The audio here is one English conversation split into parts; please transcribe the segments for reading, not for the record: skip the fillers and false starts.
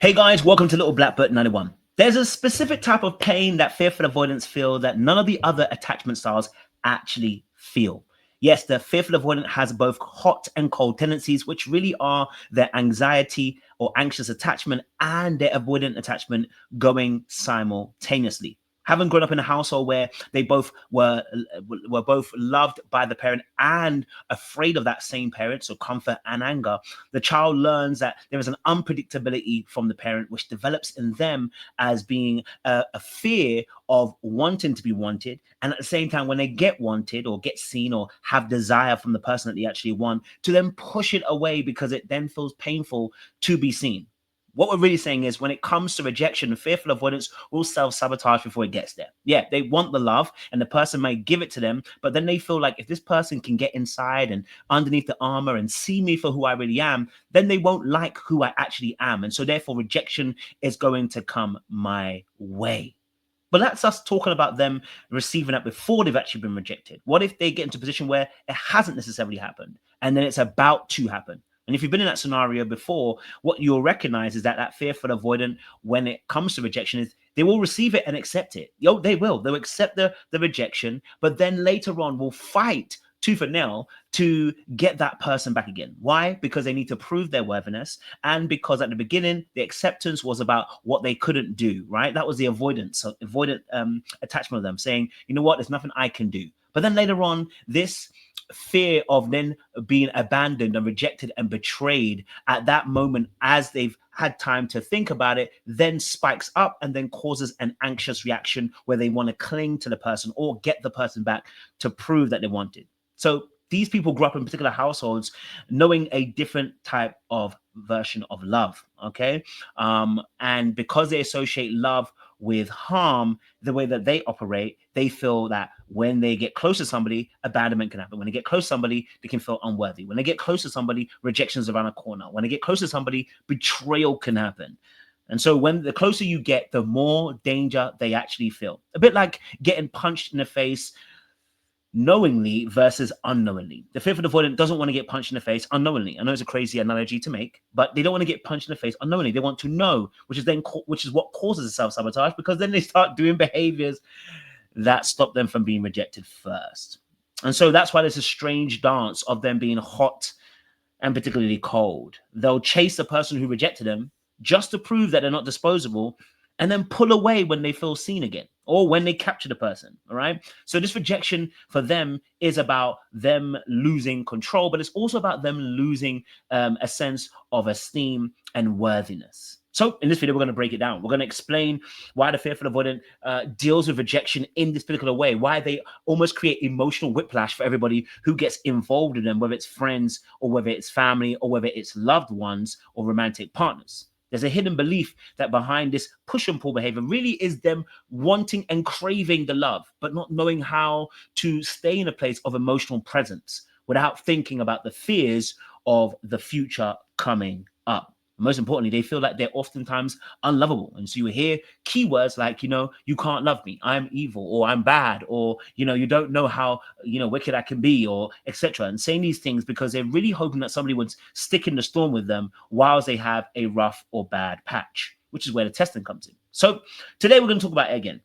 Hey guys, welcome to Little Blackbird 91. There's a specific type of pain that fearful avoidants feel that none of the other attachment styles actually feel. Yes, the fearful avoidant has both hot and cold tendencies, which really are their anxiety or anxious attachment and their avoidant attachment going simultaneously. Having grown up in a household where they both were both loved by the parent and afraid of that same parent, so comfort and anger, the child learns that there is an unpredictability from the parent, which develops in them as being a fear of wanting to be wanted. And at the same time, when they get wanted or get seen or have desire from the person that they actually want, to then push it away because it then feels painful to be seen. What we're really saying is when it comes to rejection, fearful avoidance will self-sabotage before it gets there. Yeah, they want the love and the person might give it to them, but then they feel like if this person can get inside and underneath the armor and see me for who I really am, then they won't like who I actually am. And so therefore rejection is going to come my way. But that's us talking about them receiving it before they've actually been rejected. What if they get into a position where it hasn't necessarily happened and then it's about to happen? And if you've been in that scenario before, what you'll recognize is that that fearful avoidant, when it comes to rejection, is they will receive it and accept it. They will. They'll accept the rejection, but then later on will fight tooth and nail to get that person back again. Why? Because they need to prove their worthiness, and because at the beginning the acceptance was about what they couldn't do. Right? That was the avoidance, so avoidant attachment of them saying, you know what, there's nothing I can do. But then later on, this fear of then being abandoned and rejected and betrayed at that moment, as they've had time to think about it, then spikes up and then causes an anxious reaction where they want to cling to the person or get the person back to prove that they wanted. So these people grew up in particular households knowing a different type of version of love. Okay. And because they associate love with harm, the way that they operate, they feel that when they get close to somebody, abandonment can happen. When they get close to somebody, they can feel unworthy. When they get close to somebody, rejection is around a corner. When they get close to somebody, betrayal can happen. And so when the closer you get, the more danger they actually feel. A bit like getting punched in the face knowingly versus unknowingly. The fearful avoidant doesn't want to get punched in the face unknowingly. I know it's a crazy analogy to make, but they don't want to get punched in the face unknowingly. They want to know, which is what causes self-sabotage, because then they start doing behaviors that stop them from being rejected first. And so that's why there's a strange dance of them being hot and particularly cold. They'll chase the person who rejected them just to prove that they're not disposable, and then pull away when they feel seen again or when they capture the person. All right. So this rejection for them is about them losing control, but it's also about them losing a sense of esteem and worthiness. So in this video, we're going to break it down. We're going to explain why the fearful avoidant deals with rejection in this particular way, why they almost create emotional whiplash for everybody who gets involved in them, whether it's friends or whether it's family or whether it's loved ones or romantic partners. There's a hidden belief that behind this push and pull behavior really is them wanting and craving the love, but not knowing how to stay in a place of emotional presence without thinking about the fears of the future coming up. Most importantly, they feel like they're oftentimes unlovable. And so you hear keywords like, you can't love me, I'm evil, or I'm bad, or, you don't know how, wicked I can be, or etc. And saying these things because they're really hoping that somebody would stick in the storm with them whilst they have a rough or bad patch, which is where the testing comes in. So today we're going to talk about it again.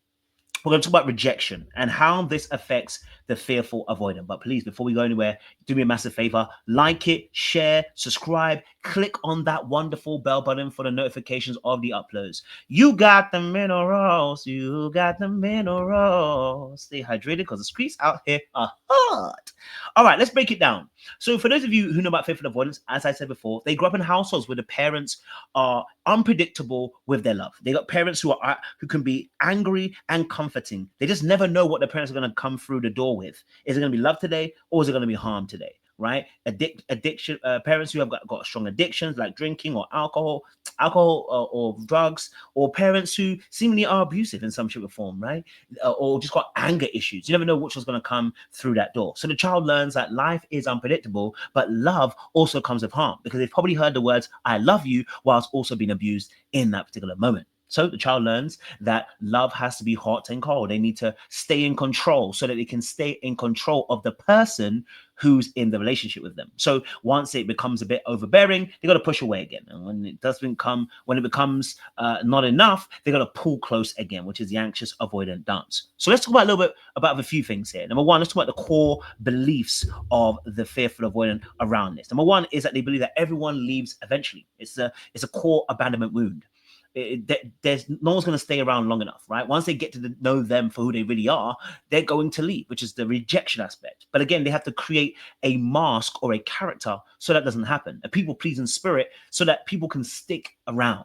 We're going to talk about rejection and how this affects the fearful avoidant. But please, before we go anywhere, do me a massive favor, like it, share, subscribe, click on that wonderful bell button for the notifications of the uploads. You got the minerals, you got the minerals. Stay hydrated because the streets out here are hot. All right, let's break it down. So for those of you who know about fearful avoidance, as I said before, they grow up in households where the parents are unpredictable with their love. They got parents who can be angry and comforting. They just never know what their parents are going to come through the door with. Is it going to be love today or is it going to be harm today? Right? Addiction, parents who have got strong addictions like drinking or alcohol or drugs, or parents who seemingly are abusive in some shape or form, right? Or just got anger issues. You never know which one's going to come through that door. So the child learns that life is unpredictable, but love also comes with harm because they've probably heard the words, I love you, whilst also being abused in that particular moment. So the child learns that love has to be hot and cold. They need to stay in control so that they can stay in control of the person who's in the relationship with them. So once it becomes a bit overbearing, they got to push away again. And when it becomes not enough, they got to pull close again, which is the anxious avoidant dance. So let's talk about a little bit about a few things here. Number one, let's talk about the core beliefs of the fearful avoidant around this. Number one is that they believe that everyone leaves eventually. It's a core abandonment wound. There's no one's going to stay around long enough, right? Once they get to know them for who they really are, they're going to leave, which is the rejection aspect. But again, they have to create a mask or a character so that doesn't happen, a people-pleasing spirit so that people can stick around.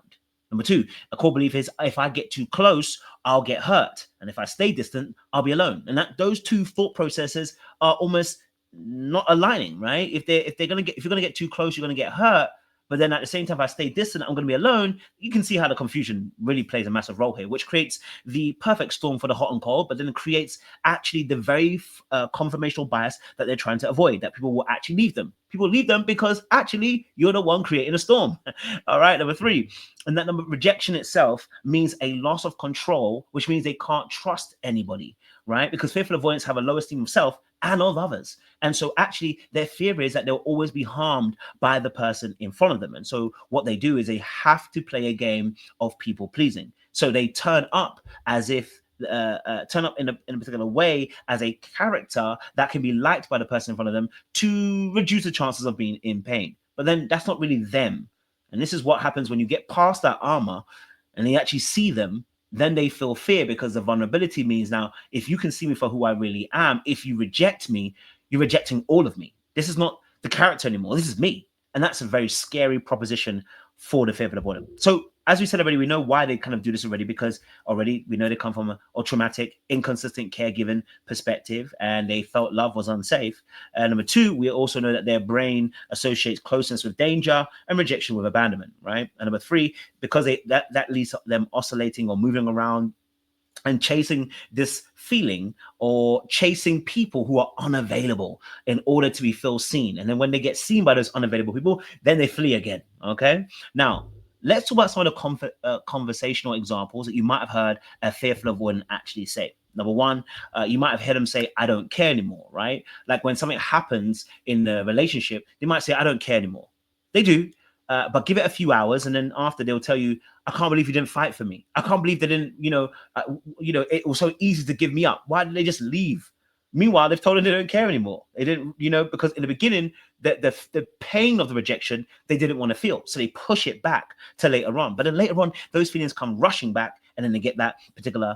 Number two, a core belief is if I get too close, I'll get hurt. And if I stay distant, I'll be alone. And that those two thought processes are almost not aligning, right? If you're gonna get too close, you're gonna get hurt. But then at the same time, if I stay distant, I'm going to be alone. You can see how the confusion really plays a massive role here, which creates the perfect storm for the hot and cold, but then it creates actually the very confirmational bias that they're trying to avoid, that people will actually leave them. People leave them because actually you're the one creating a storm. All right, number three. And that number rejection itself means a loss of control, which means they can't trust anybody, right? Because fearful avoidants have a low esteem of self and of others. And so actually their fear is that they'll always be harmed by the person in front of them. And so what they do is they have to play a game of people pleasing. So they turn up as if turn up in a particular way as a character that can be liked by the person in front of them to reduce the chances of being in pain. But then that's not really them. And this is what happens when you get past that armor and they actually see them. Then they feel fear because the vulnerability means now, if you can see me for who I really am, if you reject me, you're rejecting all of me. This is not the character anymore. This is me. And that's a very scary proposition for the fearful avoidant. So as we said already, we know why they kind of do this already, because already we know they come from a traumatic, inconsistent caregiving perspective, and they felt love was unsafe. And number two, we also know that their brain associates closeness with danger and rejection with abandonment, right? And number three, because that leads to them oscillating or moving around and chasing this feeling or chasing people who are unavailable in order to be feel seen. And then when they get seen by those unavailable people, then they flee again. Okay. Now, let's talk about some of the conversational examples that you might have heard a fearful avoidant actually say. Number one, you might have heard them say, I don't care anymore, right? Like when something happens in the relationship, they might say, I don't care anymore. They do. But give it a few hours, and then after they'll tell you, I can't believe you didn't fight for me. I can't believe they didn't, it was so easy to give me up. Why did they just leave? Meanwhile, they've told them they don't care anymore. They didn't, because in the beginning, the pain of the rejection, they didn't want to feel. So they push it back to later on. But then later on, those feelings come rushing back, and then they get that particular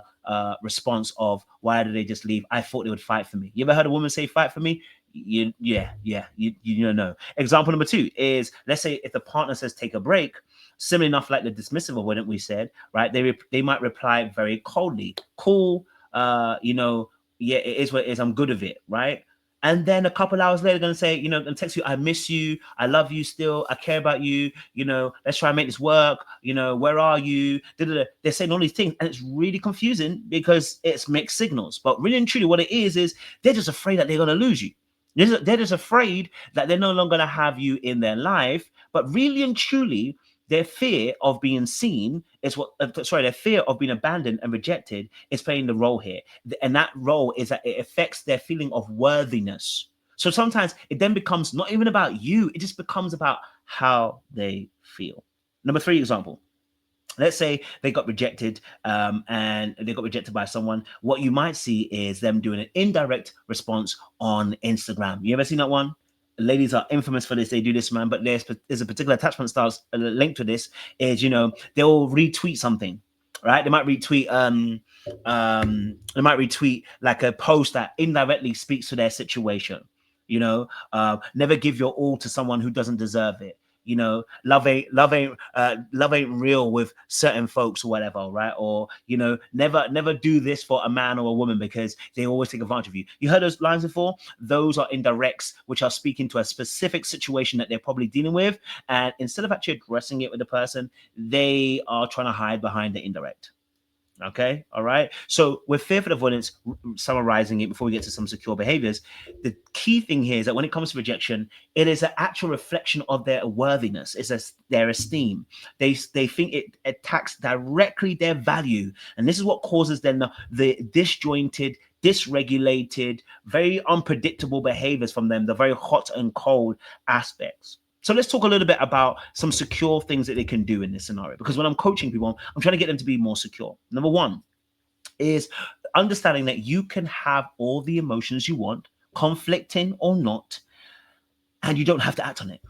response of, why did they just leave? I thought they would fight for me. You ever heard a woman say, fight for me? You know. Example number two is, let's say if the partner says take a break, similar enough like the dismissive avoidant we said, right? They might reply very coldly, cool, yeah, it is what it is, I'm good with it, right? And then a couple hours later, going to say, and text you, I miss you, I love you still, I care about you, let's try and make this work, where are you? They're saying all these things, and it's really confusing because it's mixed signals. But really and truly, what it is they're just afraid that they're going to lose you. They're just afraid that they're no longer going to have you in their life. But really and truly, their fear of being seen is their fear of being abandoned and rejected is playing the role here. And that role is that it affects their feeling of worthiness. So sometimes it then becomes not even about you, it just becomes about how they feel. Number three example. Let's say they got rejected and they got rejected by someone. What you might see is them doing an indirect response on Instagram. You ever seen that one? Ladies are infamous for this. They do this, man. But there's a particular attachment style linked to this. Is they'll retweet something, right? They might retweet like a post that indirectly speaks to their situation. Never give your all to someone who doesn't deserve it. Love ain't real with certain folks or whatever, right? Or never do this for a man or a woman because they always take advantage of you. You heard those lines before? Those are indirects, which are speaking to a specific situation that they're probably dealing with, and instead of actually addressing it with the person, they are trying to hide behind the indirect. Okay. All right. So with fearful avoidance, summarizing it before we get to some secure behaviors, the key thing here is that when it comes to rejection, it is an actual reflection of their worthiness. Their esteem. They think it attacks directly their value, and this is what causes them the disjointed, dysregulated, very unpredictable behaviors from them, the very hot and cold aspects. So let's talk a little bit about some secure things that they can do in this scenario. Because when I'm coaching people, I'm trying to get them to be more secure. Number one is understanding that you can have all the emotions you want, conflicting or not, and you don't have to act on it.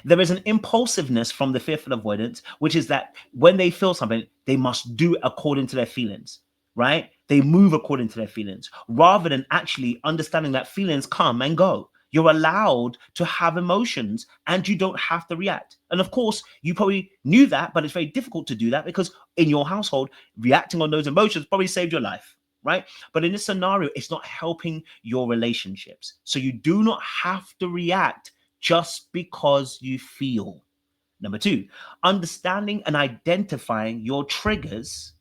There is an impulsiveness from the fearful avoidance, which is that when they feel something, they must do according to their feelings, right? They move according to their feelings rather than actually understanding that feelings come and go. You're allowed to have emotions and you don't have to react. And of course, you probably knew that, but it's very difficult to do that because in your household, reacting on those emotions probably saved your life, right? But in this scenario, it's not helping your relationships. So you do not have to react just because you feel. Number two, understanding and identifying your triggers,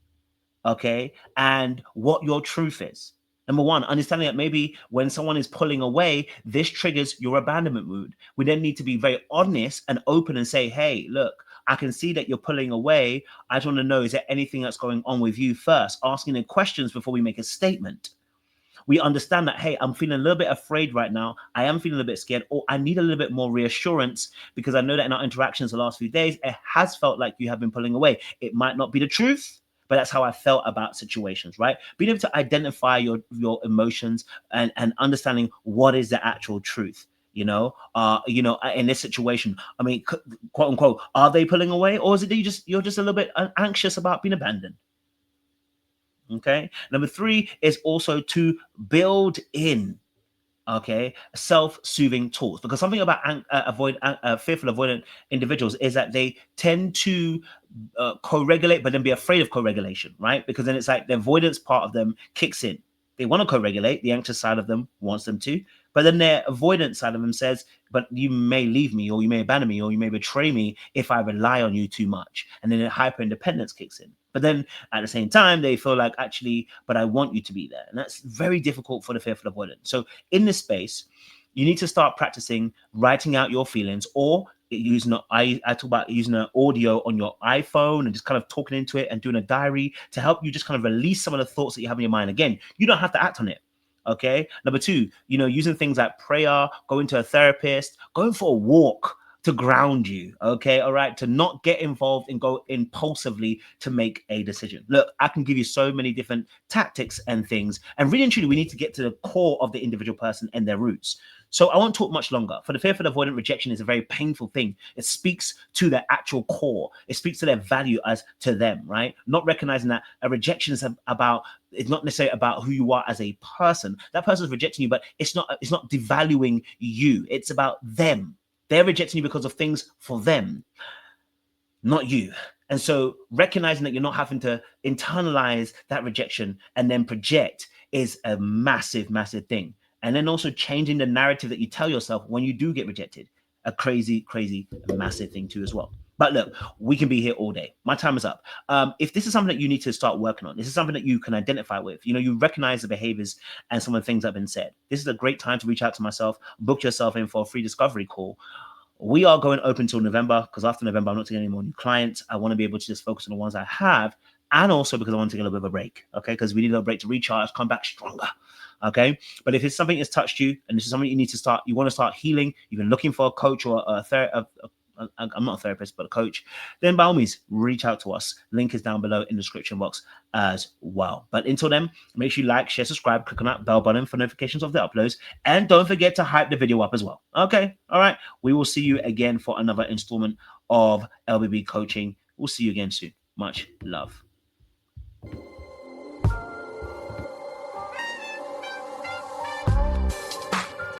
okay, and what your truth is. Number one, understanding that maybe when someone is pulling away, this triggers your abandonment mood. We then need to be very honest and open and say, hey, look, I can see that you're pulling away. I just want to know, is there anything that's going on with you first? Asking the questions before we make a statement. We understand that, hey, I'm feeling a little bit afraid right now. I am feeling a bit scared, or I need a little bit more reassurance because I know that in our interactions the last few days, it has felt like you have been pulling away. It might not be the truth, but that's how I felt about situations, right? Being able to identify your emotions and understanding what is the actual truth. In this situation, I mean, quote unquote, are they pulling away, or is it that you're just a little bit anxious about being abandoned? Okay. Number three is also to build in, okay, self-soothing tools, because something about fearful avoidant individuals is that they tend to co-regulate but then be afraid of co-regulation, right? Because then it's like the avoidance part of them kicks in. They want to co-regulate, the anxious side of them wants them to, but then their avoidance side of them says, but you may leave me, or you may abandon me, or you may betray me if I rely on you too much. And then the hyper independence kicks in. But then at the same time, they feel like, actually, but I want you to be there. And that's very difficult for the fearful avoidant. So in this space, you need to start practicing writing out your feelings, or using I talk about using an audio on your iPhone and just kind of talking into it and doing a diary to help you just kind of release some of the thoughts that you have in your mind. Again, you don't have to act on it. Okay. Number two, using things like prayer, going to a therapist, going for a walk to ground you. Okay. All right. To not get involved and go impulsively to make a decision. Look, I can give you so many different tactics and things. And really and truly, we need to get to the core of the individual person and their roots. So I won't talk much longer. For the fearful avoidant, rejection is a very painful thing. It speaks to their actual core. It speaks to their value as to them, right? Not recognizing that a rejection is about, it's not necessarily about who you are as a person. That person is rejecting you, but it's not devaluing you. It's about them. They're rejecting you because of things for them, not you. And so recognizing that you're not having to internalize that rejection and then project is a massive, massive thing. And then also changing the narrative that you tell yourself when you do get rejected, a crazy, crazy, massive thing too as well. But look, we can be here all day. My time is up. If this is something that you need to start working on, this is something that you can identify with, you recognize the behaviors and some of the things that have been said. This is a great time to reach out to myself, book yourself in for a free discovery call. We are going open till November, because after November, I'm not taking any more new clients. I want to be able to just focus on the ones I have. And also because I want to take a little bit of a break, okay? Because we need a little break to recharge, come back stronger, okay? But if it's something that's touched you and this is something you need to start, you want to start healing, you've been looking for a coach or I'm not a therapist, but a coach, then by all means, reach out to us. Link is down below in the description box as well. But until then, make sure you like, share, subscribe, click on that bell button for notifications of the uploads. And don't forget to hype the video up as well. Okay. All right. We will see you again for another installment of LBB coaching. We'll see you again soon. Much love.